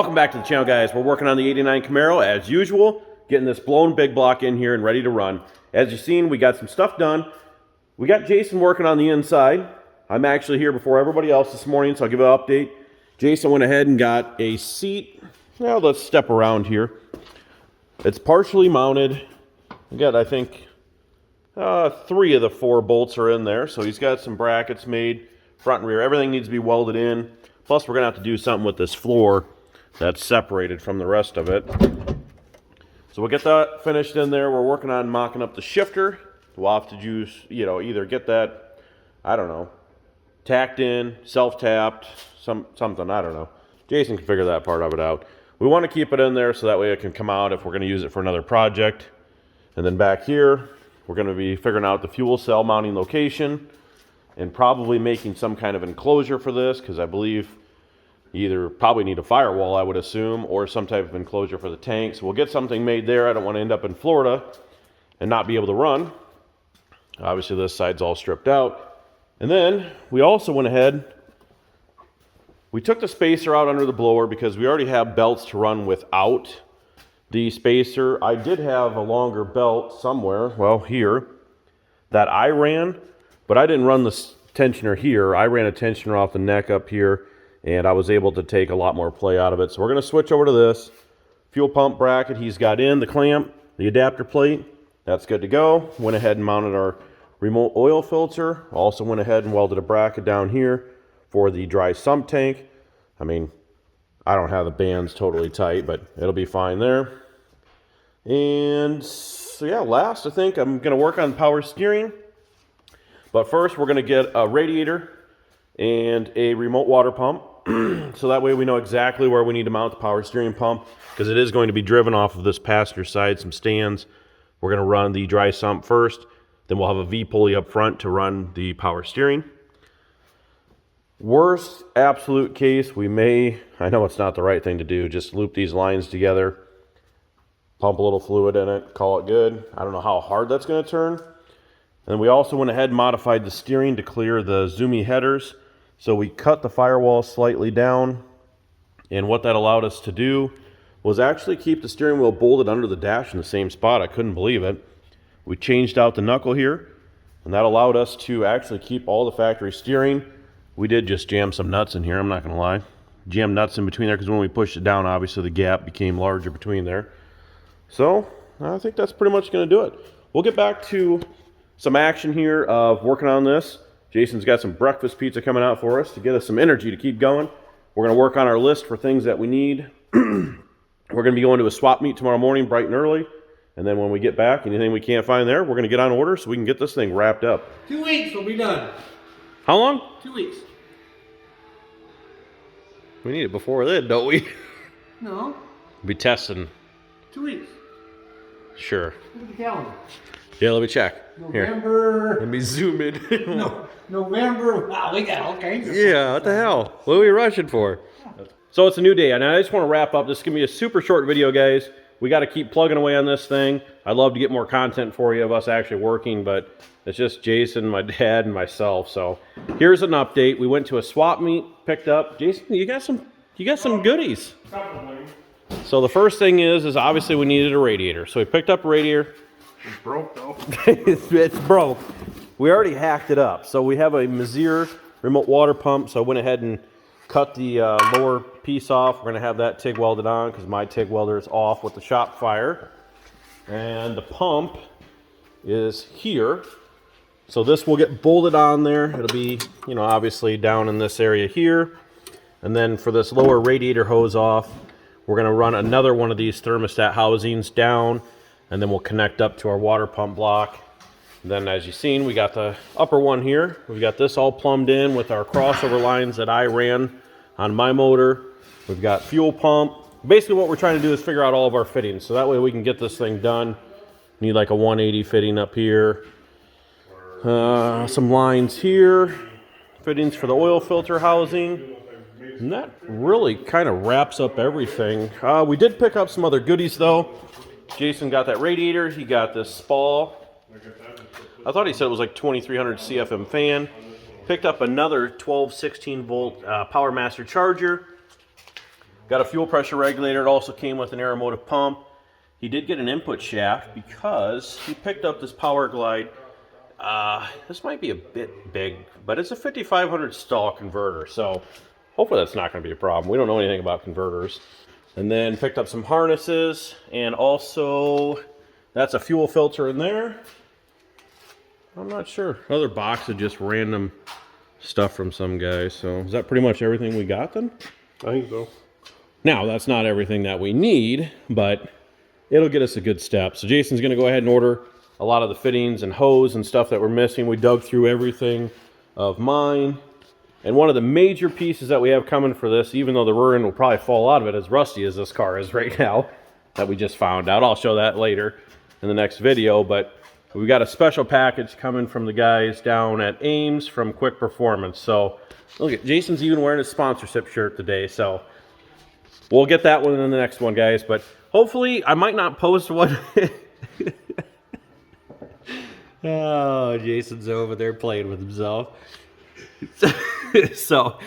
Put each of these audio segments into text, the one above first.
Welcome back to the channel, guys. We're working on the 89 Camaro as usual, getting this blown big block in here and ready to run. As you've seen, we got some stuff done. We got Jason working on the inside. I'm actually here before everybody else this morning, so I'll give an update. Jason went ahead and got a seat. Now let's step around here. It's partially mounted. We got, I think, 3 of the 4 bolts are in there, so he's got some brackets made, front and rear. Everything needs to be welded in. Plus, we're going to have to do something with this floor that's separated from the rest of it. So we'll get that finished in there. We're working on mocking up the shifter. We'll have to use, either get that, I don't know, tacked in, self-tapped, something, I don't know. Jason can figure that part of it out. We want to keep it in there so that way it can come out if we're going to use it for another project. And then back here, we're going to be figuring out the fuel cell mounting location and probably making some kind of enclosure for this, because I believe you either probably need a firewall, I would assume, or some type of enclosure for the tank. So we'll get something made there. I don't want to end up in Florida and not be able to run. Obviously, this side's all stripped out. And then we also went ahead, we took the spacer out under the blower because we already have belts to run without the spacer. I did have a longer belt somewhere, well, here, that I ran, but I didn't run the tensioner here. I ran a tensioner off the neck up here, and I was able to take a lot more play out of it. So we're going to switch over to this fuel pump bracket he's got in, the clamp, the adapter plate. That's good to go. Went ahead and mounted our remote oil filter. Also went ahead and welded a bracket down here for the dry sump tank. I mean, I don't have the bands totally tight, but it'll be fine there. And so yeah, last I think I'm going to work on power steering. But first we're going to get a radiator and a remote water pump. So that way we know exactly where we need to mount the power steering pump, because it is going to be driven off of this passenger side, some stands. We're going to run the dry sump first, then we'll have a V-pulley up front to run the power steering. Worst absolute case, we may, I know it's not the right thing to do, just loop these lines together, pump a little fluid in it, call it good. I don't know how hard that's going to turn. And we also went ahead and modified the steering to clear the zoomy headers. So we cut the firewall slightly down, and what that allowed us to do was actually keep the steering wheel bolted under the dash in the same spot. I couldn't believe it. We changed out the knuckle here, and that allowed us to actually keep all the factory steering. We did just jam some nuts in here, I'm not going to lie. Jam nuts in between there, because when we pushed it down, obviously the gap became larger between there. So I think that's pretty much going to do it. We'll get back to some action here of working on this. Jason's got some breakfast pizza coming out for us to get us some energy to keep going. We're going to work on our list for things that we need. We're going to be going to a swap meet tomorrow morning bright and early. And then when we get back, anything we can't find there, we're going to get on order so we can get this thing wrapped up. 2 weeks, we'll be done. How long? 2 weeks. We need it before then, don't we? No. We'll be testing. 2 weeks. Sure. Look at the calendar. Yeah, let me check. November. Here. Let me zoom in. No, November. Wow, we got all kinds of Yeah, what the hell? What are we rushing for? So it's a new day, and I just want to wrap up. This is going to be a super short video, guys. We got to keep plugging away on this thing. I'd love to get more content for you of us actually working, but it's just Jason, my dad, and myself. So here's an update. We went to a swap meet, picked up. Jason, you got some goodies. So the first thing is obviously we needed a radiator. So we picked up a radiator. It's broke though. It's broke. We already hacked it up. So we have a Mazir remote water pump. So I went ahead and cut the lower piece off. We're going to have that TIG welded on because my TIG welder is off with the shop fire. And the pump is here. So this will get bolted on there. It'll be, obviously down in this area here. And then for this lower radiator hose off, we're going to run another one of these thermostat housings down, and then we'll connect up to our water pump block. And then as you've seen, we got the upper one here. We've got this all plumbed in with our crossover lines that I ran on my motor. We've got fuel pump. Basically what we're trying to do is figure out all of our fittings, so that way we can get this thing done. Need like a 180 fitting up here. Some lines here. Fittings for the oil filter housing. And that really kind of wraps up everything. We did pick up some other goodies though. Jason got that radiator. He got this Spall. I thought he said it was like 2300 CFM fan. Picked up another 12-16 volt Power Master charger. Got a fuel pressure regulator. It also came with an aeromotive pump. He did get an input shaft because he picked up this Power Glide. This might be a bit big, but it's a 5500 stall converter, so hopefully that's not going to be a problem. We don't know anything about converters. And then picked up some harnesses, and also that's a fuel filter in there. I'm not sure. Another box of just random stuff from some guys. So is that pretty much everything we got then? I think so. Now, that's not everything that we need, but it'll get us a good step. So Jason's going to go ahead and order a lot of the fittings and hose and stuff that we're missing. We dug through everything of mine. And one of the major pieces that we have coming for this, even though the rear end will probably fall out of it as rusty as this car is right now, that we just found out. I'll show that later in the next video, but we got a special package coming from the guys down at Ames from Quick Performance. So look at Jason's even wearing his sponsorship shirt today. So we'll get that one in the next one, guys. But hopefully I might not post one. Oh, Jason's over there playing with himself. So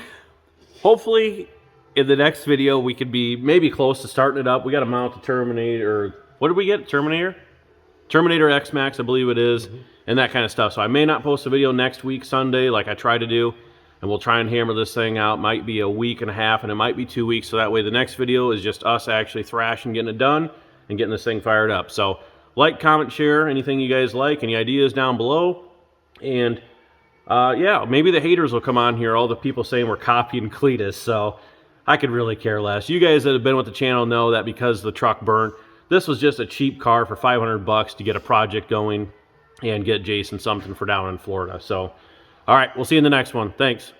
hopefully in the next video we could be maybe close to starting it up. We got to mount the Terminator. What did we get? Terminator X Max, I believe it is, and that kind of stuff. So I may not post a video next week Sunday like I try to do, and we'll try and hammer this thing out. Might be a week and a half, and it might be 2 weeks, so that way the next video is just us actually thrashing, getting it done, and getting this thing fired up. So like, comment, share anything you guys like, any ideas down below, and yeah, maybe the haters will come on here, all the people saying we're copying Cletus, so I could really care less. You guys that have been with the channel know that because the truck burnt, this was just a cheap car for 500 bucks to get a project going and get Jason something for down in Florida. So, all right, we'll see you in the next one. Thanks.